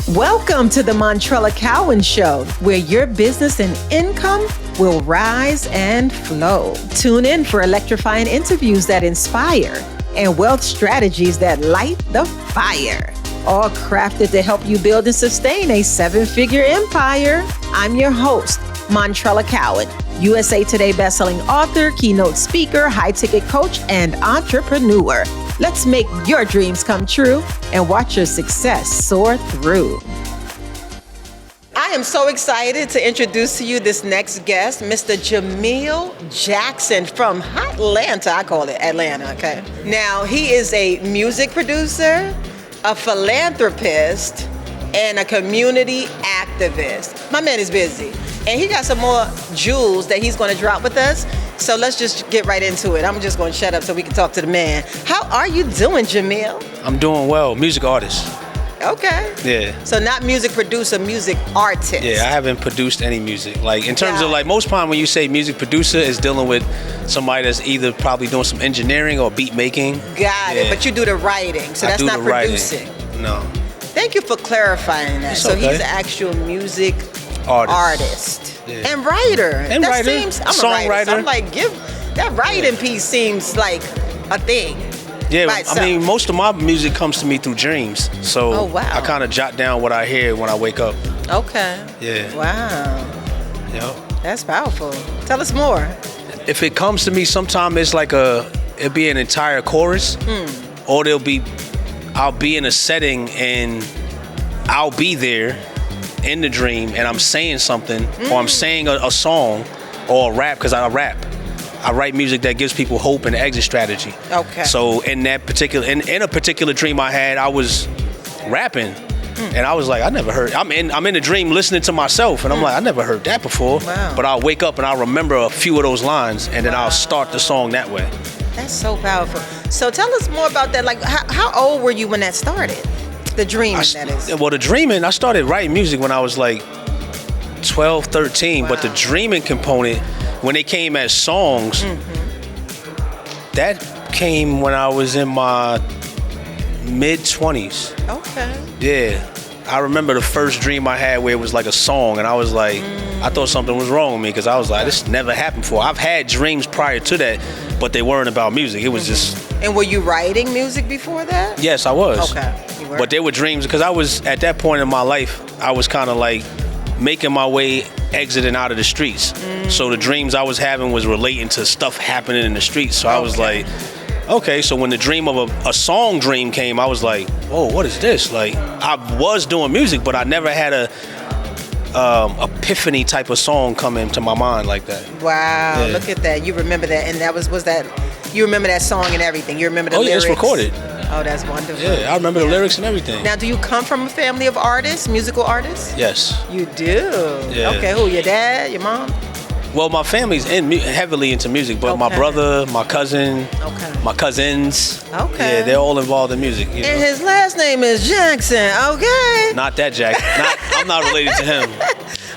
Welcome to the Montrella Cowan Show, where your business and income will rise and flow. Tune in for electrifying interviews that inspire and wealth strategies that light the fire. All crafted to help you build and sustain a seven-figure empire. I'm your host, Montrella Cowan, USA Today bestselling author, keynote speaker, high-ticket coach, and entrepreneur. Let's make your dreams come true and watch your success soar through. I am so excited to introduce to you this next guest, Mr. Jamel Jackson from Atlanta. I call it Atlanta, okay? Now, he is a music producer, a philanthropist, and a community activist. My man is busy, and he got some more jewels that he's going to drop with us. So let's just get right into it. I'm just going to shut up so we can talk to the man. How are you doing, Jamel? I'm doing well. Music artist. Okay. Yeah. So not music producer, music artist. Yeah, I haven't produced any music. Like in terms of like most time when you say music producer, is dealing with somebody that's either probably doing some engineering or beat making. Got it. But you do the writing, so that's not producing. No. Thank you for clarifying that. So he's an actual music artist. Yeah. And writer. And that writer. Seems, I'm songwriter. A writer, so I'm like, that writing piece seems like a thing. Yeah, I mean, most of my music comes to me through dreams. So I kind of jot down what I hear when I wake up. Okay. Yeah. Wow. Yep. That's powerful. Tell us more. If it comes to me, sometimes it's like it'll be an entire chorus, or I'll be in a setting and I'll be there in the dream and I'm saying something, or I'm saying a song or a rap, because I rap. I write music that gives people hope and exit strategy. Okay. So in a particular dream I had, I was rapping, and I was like, I never heard. I'm in a dream listening to myself, and I'm like, I never heard that before. Wow. But I'll wake up and I'll remember a few of those lines, and then I'll start the song that way. That's so powerful. So tell us more about that. Like, how old were you when that started? The dreaming, that is. Well, the dreaming, I started writing music when I was like 12, 13, but the dreaming component, when they came as songs, that came when I was in my mid-20s. Okay. Yeah. I remember the first dream I had where it was like a song, and I was like, I thought something was wrong with me, because I was like, this never happened before. I've had dreams prior to that, but they weren't about music. It was just... And were you writing music before that? Yes, I was. Okay. You were? But they were dreams, because I was, at that point in my life, I was kind of like making my way exiting out of the streets. So the dreams I was having was relating to stuff happening in the streets. So I was like, okay, so when the dream of a song dream came, I was like, whoa, what is this? Like, I was doing music, but I never had a epiphany type of song come into my mind like that. Wow, look at that. You remember that, and that was that, you remember that song and everything. You remember the lyrics? Oh, yeah, it's recorded. Oh, that's wonderful. Yeah, I remember the lyrics and everything. Now, do you come from a family of artists, musical artists? Yes. You do? Yeah. Okay, who, your dad, your mom? Well, my family's heavily into music, but my brother, my cousin, my cousins, yeah, they're all involved in music. You know? And his last name is Jackson, okay? Not that Jack. I'm not related to him.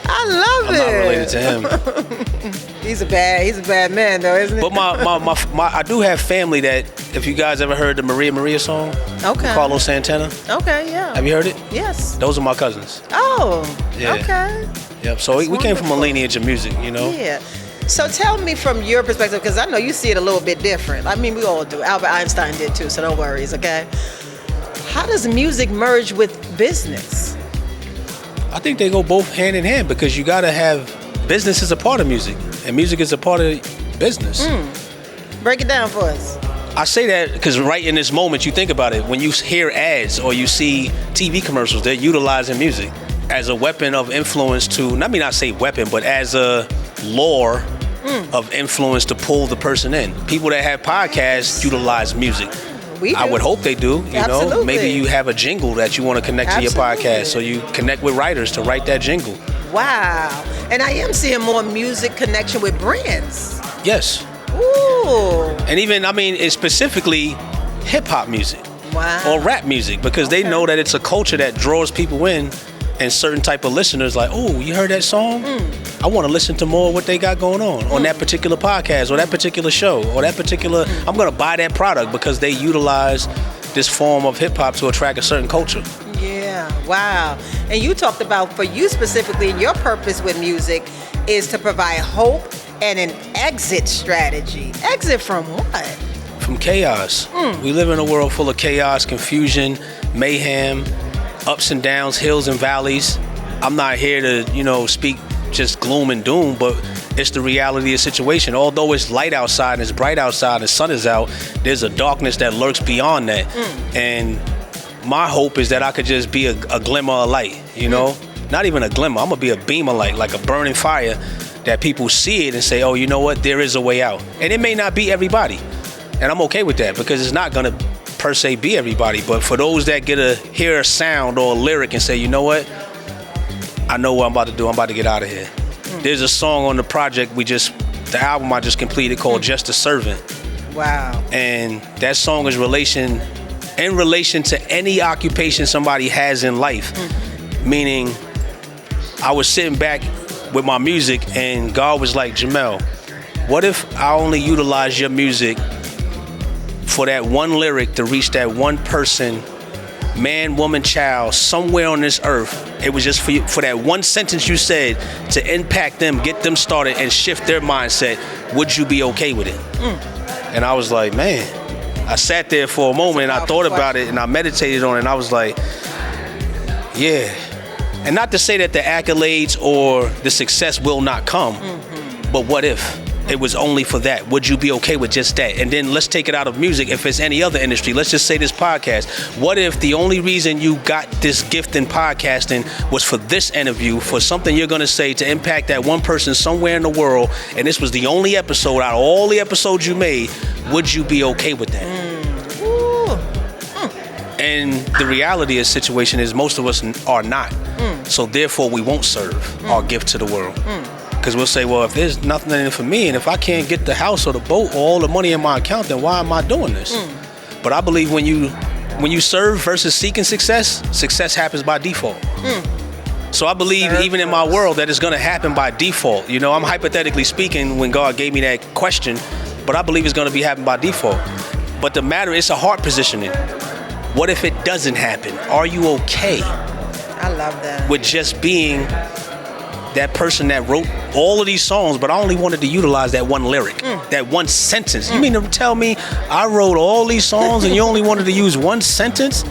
I love it. I'm not related to him. He's a bad man, though, isn't he? But I do have family that, if you guys ever heard the Maria song, Carlos Santana. Okay, yeah. Have you heard it? Yes. Those are my cousins. Oh, yeah. Okay. Yep. So we came from a lineage of music, you know. Yeah. So tell me from your perspective, because I know you see it a little bit different. I mean, we all do. Albert Einstein did too, so don't worry, okay? How does music merge with business? I think they go both hand in hand, because you got to have, business is a part of music, and music is a part of business. Break it down for us. I say that because right in this moment, you think about it, when you hear ads or you see TV commercials, they're utilizing music as a weapon of influence to, let me not say weapon, but as a lure of influence to pull the person in. People that have podcasts utilize music. I would hope they do, you know. Maybe you have a jingle that you want to connect to your podcast, so you connect with writers to write that jingle. Wow. And I am seeing more music connection with brands. Yes. Ooh. And even, I mean, it's specifically hip-hop music. Wow. Or rap music, because they know that it's a culture that draws people in, and certain type of listeners like, oh, you heard that song? I want to listen to more of what they got going on that particular podcast or that particular show or that particular, I'm going to buy that product because they utilize this form of hip hop to attract a certain culture. Yeah, wow. And you talked about, for you specifically, your purpose with music is to provide hope and an exit strategy. Exit from what? From chaos. We live in a world full of chaos, confusion, mayhem, ups and downs, hills and valleys. I'm not here to, speak just gloom and doom, but it's the reality of the situation. Although it's light outside and it's bright outside, the sun is out, there's a darkness that lurks beyond that. And my hope is that I could just be a glimmer of light, Not even a glimmer. I'm going to be a beam of light, like a burning fire that people see it and say, oh, you know what? There is a way out. And it may not be everybody. And I'm okay with that because it's not going to per se be everybody. But for those that hear a sound or a lyric and say, you know what? I know what I'm about to do. I'm about to get out of here. There's a song on the project the album I just completed called Just a Servant. Wow. And that song is in relation to any occupation somebody has in life. Meaning, I was sitting back with my music and God was like, Jamel, what if I only utilize your music for that one lyric to reach that one person, man, woman, child, somewhere on this earth? It was just for that one sentence you said to impact them, get them started, and shift their mindset. Would you be okay with it? And I was like, man, I sat there for a moment and I thought about it and I meditated on it and I was like, yeah. And not to say that the accolades or the success will not come, but what if it was only for that? Would you be okay with just that? And then let's take it out of music. If it's any other industry, let's just say this podcast. What if the only reason you got this gift in podcasting was for this interview, for something you're going to say to impact that one person somewhere in the world, and this was the only episode out of all the episodes you made? Would you be okay with that? And the reality of the situation is most of us are not. So therefore, we won't serve our gift to the world. Because we'll say, well, if there's nothing in it for me, and if I can't get the house or the boat or all the money in my account, then why am I doing this? But I believe when you serve versus seeking success happens by default. So I believe even in my world that it's going to happen by default. I'm hypothetically speaking when God gave me that question, but I believe it's going to be happening by default. But the matter, it's a heart positioning. What if it doesn't happen? Are you okay? I love that. With just being that person that wrote all of these songs, but I only wanted to utilize that one lyric, that one sentence. You mean to tell me I wrote all these songs and you only wanted to use one sentence?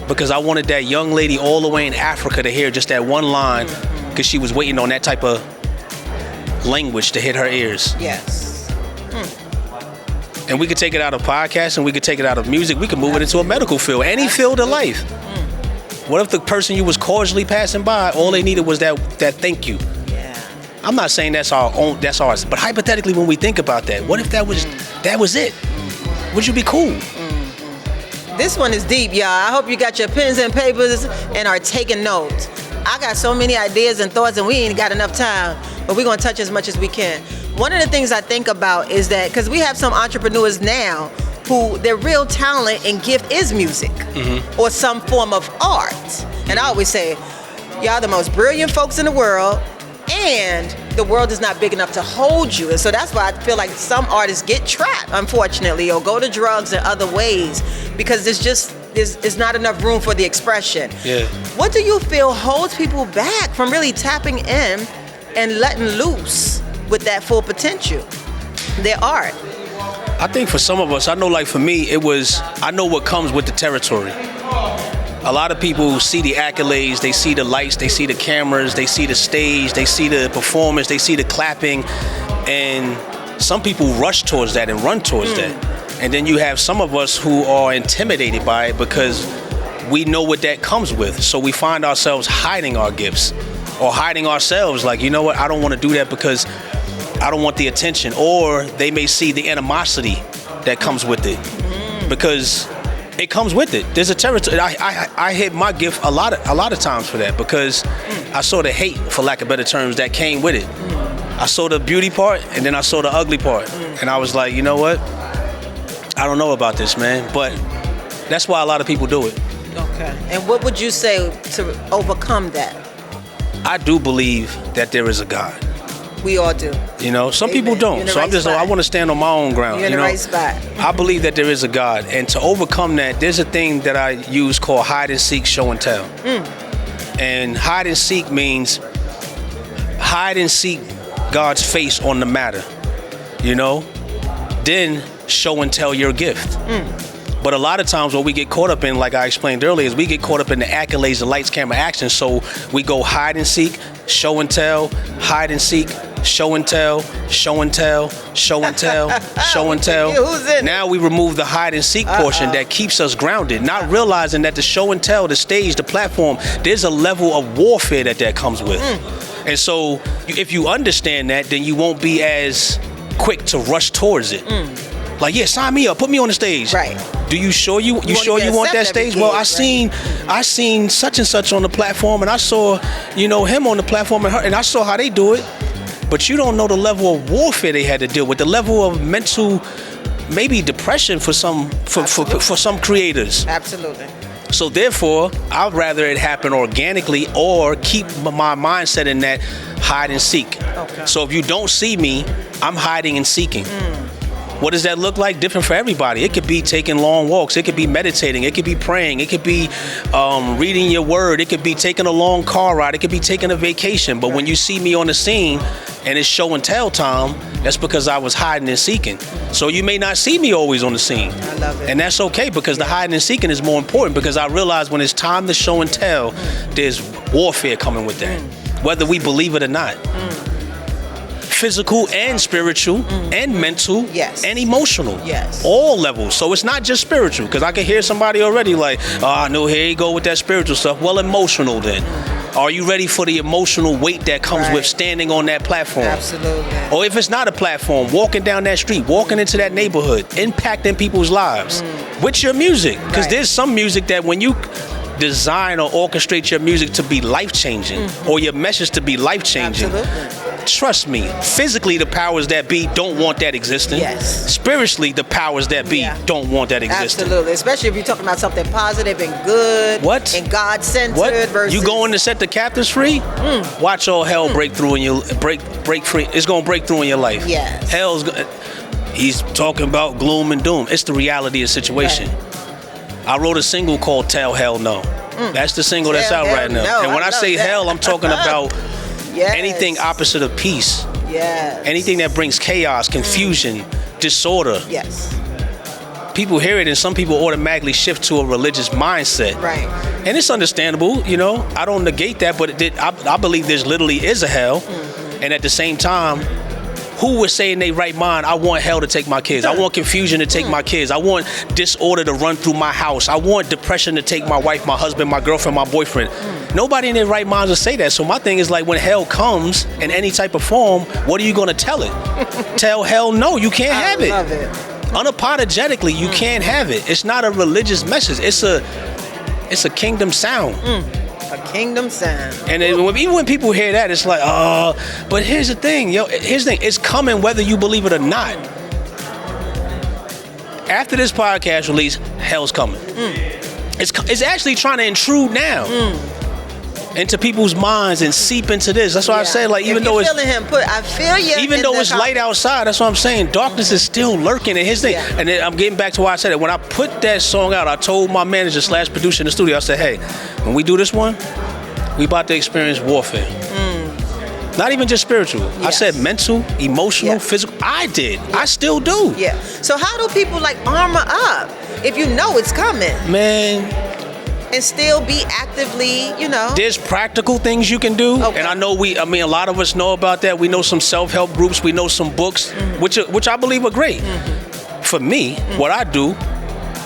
Because I wanted that young lady all the way in Africa to hear just that one line, because she was waiting on that type of language to hit her ears. Yes. And we could take it out of podcasting, we could take it out of music, we could move it into a medical field, any field of life. What if the person you was cordially passing by, all they needed was that thank you? Yeah. I'm not saying that's ours, but hypothetically when we think about that, what if that was it? Would you be cool? This one is deep, y'all. I hope you got your pens and papers and are taking notes. I got so many ideas and thoughts and we ain't got enough time, but we're gonna touch as much as we can. One of the things I think about is that, because we have some entrepreneurs now who their real talent and gift is music or some form of art. And I always say, y'all the most brilliant folks in the world, and the world is not big enough to hold you. And so that's why I feel like some artists get trapped, unfortunately, or go to drugs in other ways, because there's not enough room for the expression. Yeah. What do you feel holds people back from really tapping in and letting loose with that full potential, their art? I think for some of us, I know like for me, I know what comes with the territory. A lot of people see the accolades, they see the lights, they see the cameras, they see the stage, they see the performance, they see the clapping, and some people rush towards that and run towards that. And then you have some of us who are intimidated by it because we know what that comes with. So we find ourselves hiding our gifts or hiding ourselves like, you know what, I don't want to do that because I don't want the attention. Or they may see the animosity that comes with it because it comes with it. There's a territory. I hit my gift a lot of times for that because I saw the hate, for lack of better terms, that came with it. I saw the beauty part and then I saw the ugly part. And I was like, you know what? I don't know about this, man. But that's why a lot of people do it. Okay. And what would you say to overcome that? I do believe that there is a God. We all do. You know, some Amen. people don't. So Right I want to stand on my own ground. You're in the right spot. I believe that there is a God. And to overcome that, there's a thing that I use called hide and seek, show and tell. And hide and seek means hide and seek God's face on the matter, you know? Then show and tell your gift. But a lot of times what we get caught up in, like I explained earlier, is we get caught up in the accolades, the lights, camera, action. So we go hide and seek, show and tell, hide and seek, show and tell, show and tell, show and tell, show and tell. Now we remove the hide and seek portion that keeps us grounded, not realizing that the show and tell, the stage, the platform, there's a level of warfare that comes with. And so if you understand that, then you won't be as quick to rush towards it. Like, yeah, sign me up, put me on the stage. Right. Do you sure you want that stage? Well, I seen such and such on the platform, and I saw, him on the platform, and I saw how they do it. But you don't know the level of warfare they had to deal with, the level of mental, maybe depression for some creators. Absolutely. So therefore, I'd rather it happen organically or keep my mindset in that hide and seek. Okay. So if you don't see me, I'm hiding and seeking. What does that look like? Different for everybody. It could be taking long walks. It could be meditating. It could be praying. It could be reading your word. It could be taking a long car ride. It could be taking a vacation. But when you see me on the scene and it's show and tell time, that's because I was hiding and seeking. So you may not see me always on the scene. I love it. And that's okay, because the hiding and seeking is more important, because I realize when it's time to show and tell, there's warfare coming with that, whether we believe it or not. Physical and spiritual and mental and emotional. Yes. All levels. So it's not just spiritual, because I can hear somebody already like, I know, here you go with that spiritual stuff. Well, emotional then. Are you ready for the emotional weight that comes with standing on that platform? Absolutely. Or if it's not a platform, walking down that street, walking into that neighborhood, impacting people's lives with your music. Because there's some music that when you design or orchestrate your music to be life-changing or your message to be life-changing, trust me, physically the powers that be don't want that existing. Yes. Spiritually, the powers that be don't want that existing. Absolutely, especially if you're talking about something positive and good. What? And God-centered versus... You going to set the captives free? Watch all hell break through in your break free. It's gonna break through in your life. Yes. He's talking about gloom and doom. It's the reality of the situation. Right. I wrote a single called Tell Hell No. That's the single that's out right now. No. And when I say hell, I'm talking about anything opposite of peace. Yes. Anything that brings chaos, confusion, disorder. Yes. People hear it and some people automatically shift to a religious mindset. Right. And it's understandable, I don't negate that, but I believe there's literally is a hell. And at the same time, who would say in their right mind, I want hell to take my kids. I want confusion to take my kids. I want disorder to run through my house. I want depression to take my wife, my husband, my girlfriend, my boyfriend. Nobody in their right mind will say that. So my thing is like, when hell comes in any type of form, what are you going to tell it? Tell hell no, you can't have it. I love it. Unapologetically, you can't have it. It's not a religious message. It's a kingdom sound. A kingdom sound. And even when people hear that, it's like, but here's the thing, it's coming whether you believe it or not. After this podcast release, hell's coming. It's actually trying to intrude now into people's minds and seep into this. That's why I say, like, even though it's feeling him, I feel you. Even though it's light outside, that's what I'm saying. Darkness is still lurking. And his thing, and then I'm getting back to why I said it. When I put that song out, I told my manager / producer in the studio, I said, hey, when we do this one, we about to experience warfare. Not even just spiritual. I said mental, emotional, physical. I did. I still do. Yeah. So how do people armor up if you know it's coming? Man. And still be actively, There's practical things you can do. Okay. And I know a lot of us know about that. We know some self-help groups. We know some books, which I believe are great. For me, what I do,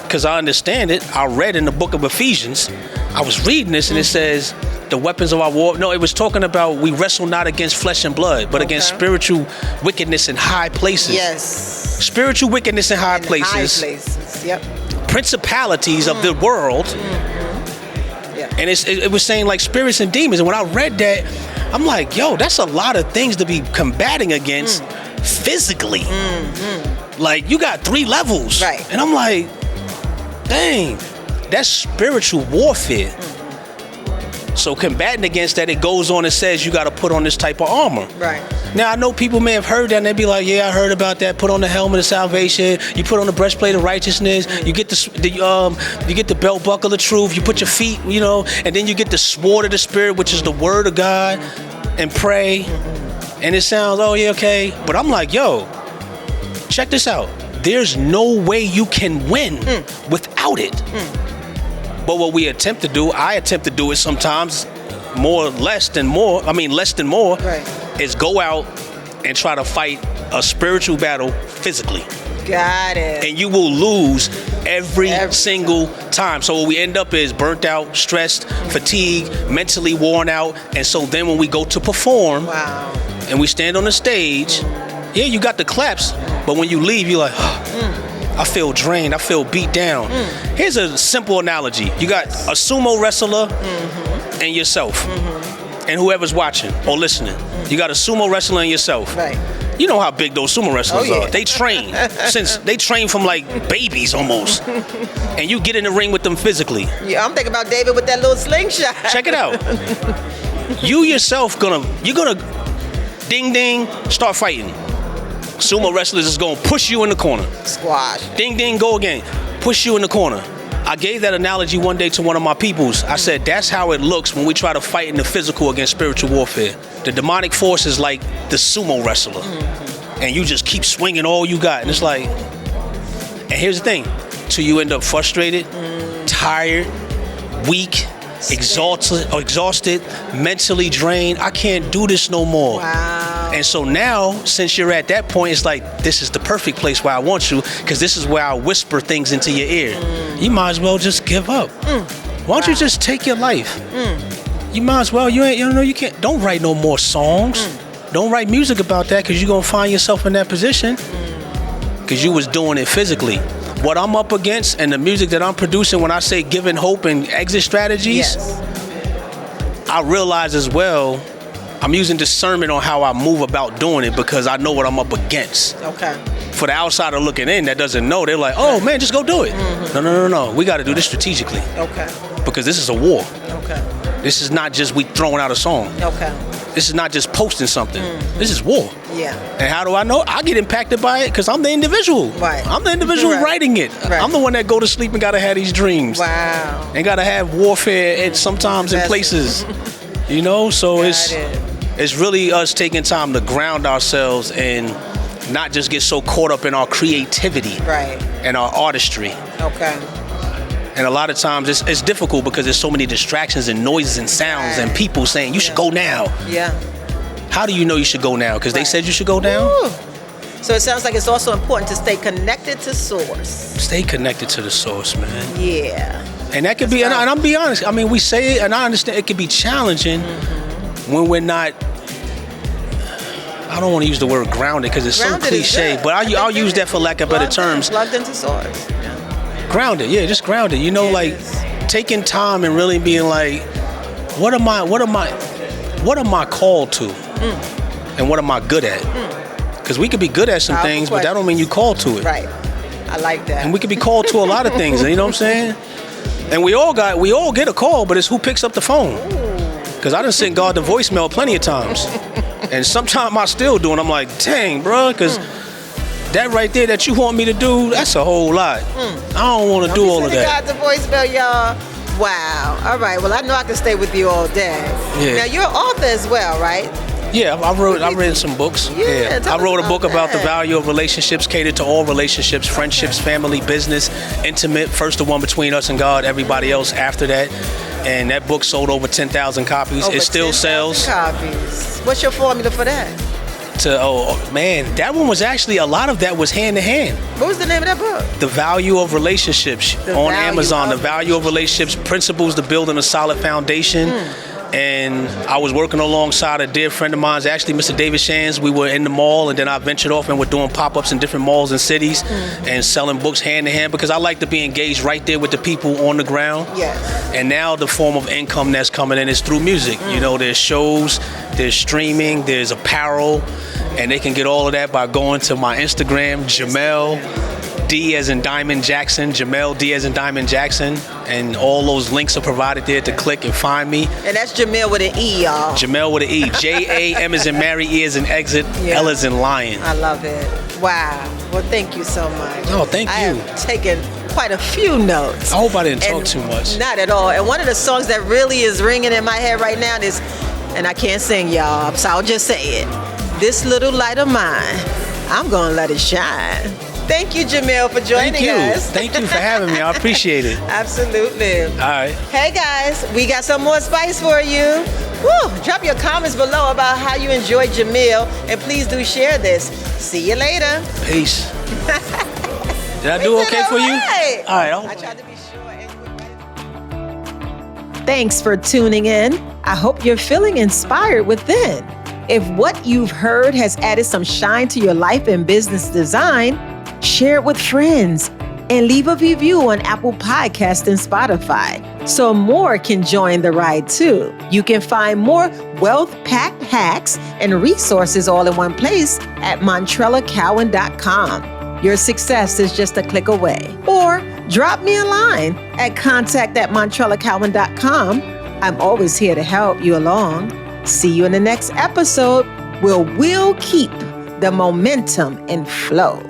because I understand it, I read in the book of Ephesians, I was reading this and it says, the weapons of our war. No, it was talking about we wrestle not against flesh and blood, but against spiritual wickedness in high places. Yes. Spiritual wickedness in high places. High places. Yep. Principalities of the world. And it was saying like spirits and demons. And when I read that, I'm like, yo, that's a lot of things to be combating against physically. Like, you got 3 levels. Right. And I'm like, dang, that's spiritual warfare. So combating against that, it goes on and says you got to put on this type of armor. Right. Now I know people may have heard that and they'd be like, yeah, I heard about that. Put on the helmet of salvation. You put on the breastplate of righteousness. You get you get the belt buckle of truth. You put your feet, and then you get the sword of the spirit, which is the word of God, and pray. And it sounds, oh yeah, okay. But I'm like, yo, check this out. There's no way you can win without it. But what we attempt to do, I attempt to do it sometimes less than more, right, is go out and try to fight a spiritual battle physically. Got it. And you will lose every single time. So what we end up is burnt out, stressed, fatigued, mentally worn out. And so then when we go to perform, and we stand on the stage, yeah, you got the claps, but when you leave, you're like, I feel drained, I feel beat down. Here's a simple analogy. You got a sumo wrestler and yourself, and whoever's watching or listening. You got a sumo wrestler and yourself. Right. You know how big those sumo wrestlers are. They train from like babies almost. And you get in the ring with them physically. Yeah, I'm thinking about David with that little slingshot. Check it out. You yourself you're gonna ding ding, start fighting. Sumo wrestlers is gonna push you in the corner. Squash. Ding ding, go again. Push you in the corner. I gave that analogy one day to one of my peoples. I said, that's how it looks when we try to fight in the physical against spiritual warfare. The demonic force is like the sumo wrestler. And you just keep swinging all you got. And it's like, and here's the thing. Till you end up frustrated, tired, weak, exhausted, mentally drained. I can't do this no more. Wow. And so now, since you're at that point, it's like, this is the perfect place where I want you, because this is where I whisper things into your ear. You might as well just give up. Why don't you just take your life? You might as well. You can't. Don't write no more songs. Don't write music about that, because you're gonna find yourself in that position, because you was doing it physically. What I'm up against and the music that I'm producing, when I say giving hope and exit strategies, I realize as well, I'm using discernment on how I move about doing it, because I know what I'm up against. Okay. For the outsider looking in that doesn't know, they're like, oh man, just go do it. No. We got to do this strategically. Okay. Because this is a war. Okay. This is not just we throwing out a song. Okay. This is not just posting something. This is war. Yeah. And how do I know? I get impacted by it because I'm the individual. Right. I'm the individual writing it. Right. I'm the one that go to sleep and gotta have these dreams. Wow. And gotta have warfare and sometimes in places. So it's really us taking time to ground ourselves and not just get so caught up in our creativity. Right. And our artistry. Okay. And a lot of times it's difficult because there's so many distractions and noises and sounds and people saying you should go now. Yeah. How do you know you should go now? Because they said you should go now? Ooh. So it sounds like it's also important to stay connected to source. Stay connected to the source, man. Yeah. And that could be, and I'm be honest, I mean, we say it and I understand it could be challenging when we're not, I don't want to use the word grounded because it's grounded so cliche, but I'll use that for lack of better terms. Plugged into source. Grounded, yeah, just grounded. Like taking time and really being like, what am I called to, and what am I good at? Because we could be good at some things, but that don't mean you called to it. Right. I like that. And we could be called to a lot of things. You know what I'm saying? And we all get a call, but it's who picks up the phone. Because I done sent God the voicemail plenty of times, and sometimes I still do, and I'm like, dang, bro, because. That right there that you want me to do, that's a whole lot. I don't want to do all of that. God the voicemail, y'all. Wow. All right. Well, I know I can stay with you all day. Yeah. Now, you're an author as well, right? Yeah, I read some books. Yeah. I wrote a book about the value of relationships, catered to all relationships, friendships, family, business, intimate. First the one between us and God, everybody else after that. And that book sold over 10,000 copies. It still sells. Copies. What's your formula for that? That one was actually, a lot of that was hand to hand. What was the name of that book? The Value of Relationships on Amazon. The Value of Relationships, Principles to Building a Solid Foundation. And I was working alongside a dear friend of mine, actually Mr. David Shands. We were in the mall, and then I ventured off and we're doing pop-ups in different malls and cities and selling books hand to hand, because I like to be engaged right there with the people on the ground. Yes. And now the form of income that's coming in is through music. There's shows, there's streaming, there's apparel, and they can get all of that by going to my Instagram, Jamel D as in Diamond Jackson, Jamel D as in Diamond Jackson. And all those links are provided there to click and find me. And that's Jamel with an E, y'all. Jamel with an E. J-A-M as in Mary, E as in exit, L as in lion. I love it. Wow. Well, thank you so much. Oh, thank you. I have taken quite a few notes. I hope I didn't talk too much. Not at all. And one of the songs that really is ringing in my head right now is, and I can't sing, y'all, so I'll just say it. This little light of mine, I'm going to let it shine. Thank you, Jamel, for joining us. Thank you for having me. I appreciate it. Absolutely. All right. Hey, guys, we got some more spice for you. Woo! Drop your comments below about how you enjoyed Jamel, and please do share this. See you later. Peace. Did I do okay for you? All right. I tried to be sure. Thanks for tuning in. I hope you're feeling inspired within. If what you've heard has added some shine to your life and business design, share it with friends and leave a review on Apple Podcasts and Spotify so more can join the ride too. You can find more wealth-packed hacks and resources all in one place at MontrellaCowan.com. Your success is just a click away. Or drop me a line at contact@MontrellaCowan.com. I'm always here to help you along. See you in the next episode where we'll keep the momentum and flow.